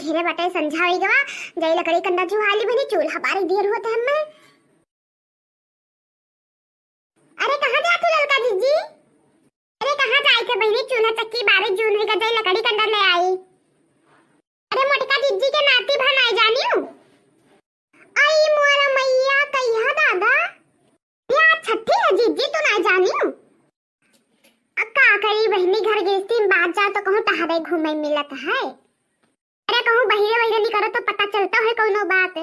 घेरे बाटे समझाई गवा जई लकड़ी कंदा जुहाली बनी चूल्हा बारी देर होत हम्मे। अरे कहां जा तू ललका जीजी? अरे कहां जाई के बहनी चूल्हा चक्की बारी जून है गई लकड़ी कंदा ले आई। अरे मोटका जीजी के नाती भनाई जानियो। आई मोरा मैया कहिया दादा या छठी है जीजी तू ना जानियो। अक्का करी बहनी घर गेस्ती बात जा तो कहूं टहरे घूमे मिलत है। अरे कहूं बहिरे बहिरे नहीं करो तो पता चलता है कोनो बात।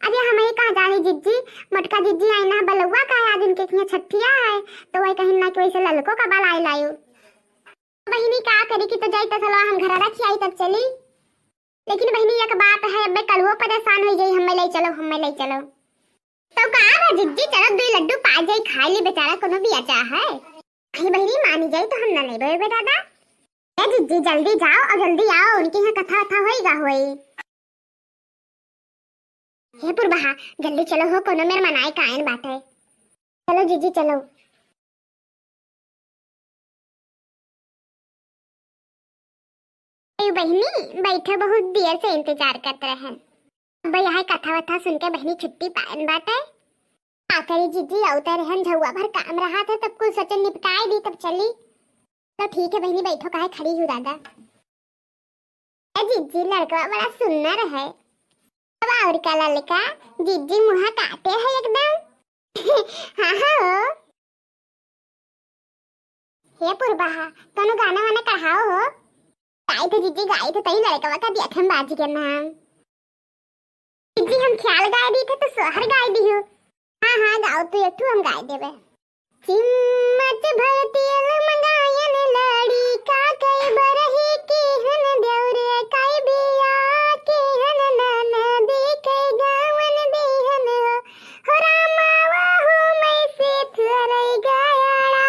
अरे हमें कहा जाने जीजी मोटका जीजी आई ना बलुआ का आज इनके किया छठिया है तो वही कहीं ना कोई से ललको का बाल आई लायो। बहनी का करी कि तो जाई तो चलो हम घर रखी आई तब चली। लेकिन बहनी एक बात है अब कल वो परेशान हो जाई हमें ले चलो तो का है जीजी चलो दो लड्डू पा जाई खा ली बेचारा कोनो भी अच्छा है। आई बहनी मानी जाई तो हम ना ले बे दादा। ए जीजी जल्दी जाओ और जल्दी आओ उनकी यहाँ कथा होएगा होई। हे पुरबहा जल्दी चलो हो कोनो मेर मनाई कायन बाटे। चलो जीजी चलो। ए बहनी बैठे बहुत देर से इंतजार करते रहे। अब यहाँ कथा वथा सुन के बहनी छुट्टी पायन बाटे। आखिरी जीजी औते रहन झुआ भर काम रहा था तब कुल सचन निपटाई दी तब चली। तो ठीक है बहनी बैठो काहे खड़ी हूँ दादा। ए जीजी लड़का बड़ा सुंदर है। अब और का लड़का जीजी मुहा काटे है एकदम। हाँ हे पुरबहा तनु गाना वाना कहाओ हो। गाई थे जीजी गाई थे तई लड़का का दिया थे बाजी के नाम। जीजी हम ख्याल गाय दी थे तो सोहर गाय दी हो। हाँ गाओ तो एक हम गाय देवे। चिम्मच भरती मंगायन लड़ी का कई बरही की हन देवरे कई बिया के हन ननदी कई गावन देहन हो रामा वाहु मैं से थरई गयाड़ा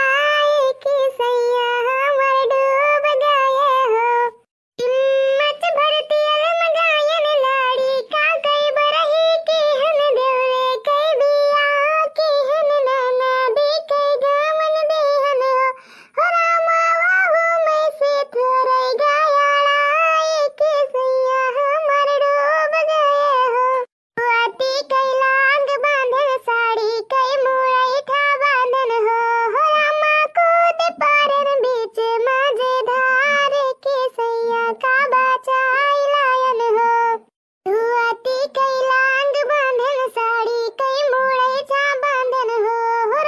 की सैया हमर डूब गए हो। चिम्मच भरती मंगायन लड़ी का कई बरही की हन देवरे कई बिया के हन ननदी कई गावन देहन हो रामा वाहु मैं से थरई गयाड़ा की सैया हमर डूब गए हो। अति कई लांग बांधन साड़ी कई मुरई था बांधन हो रामा कूद पारन बीच मझधार के सैया का बचाई लायन हो। अति कई लांग बांधन साड़ी कई मुरई था बांधन हो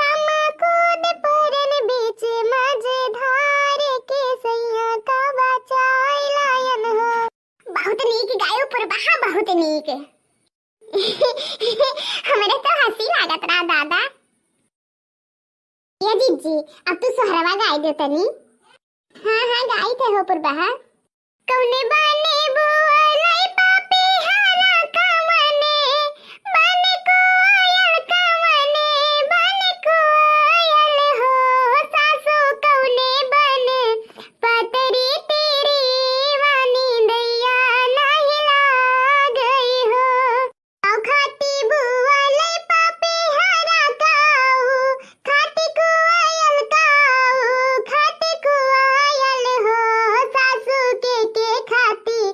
रामा कूद पारन बीच मझधार के सैया का बचाई लायन हो। बहुत नीक गायो पुरबहा बहुत नीक। हमारे तो हंसी लागत रहा दादा। ये जीजी अब तू सोहरवा गाय दे तनी। हाँ गाई थे हो पुरबहा। कौने बाने बुआलाई पापी हरा कमने बाने कोयल कमने बाने कोयल हो सासू कौने बने पतरी तेरी वानी दैया नहीं लाग गई हो। खाती बुआलाई पापी हरा काऊ खाती कोयल काऊ खाती कोयल हो सासू के खाती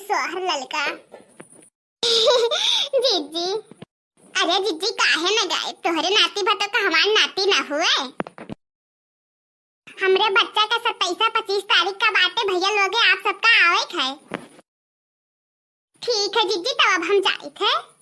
सोहर ललका। जीजी, अरे जीजी काहे न गाए, तोहरे नाती भतो का हमार नाती ना हुए। हमरे बच्चा का 27-25 तारीख का बाटे, भैया लोगे आप सबका आवे है। ठीक है जीजी, तब अब हम जाए थे।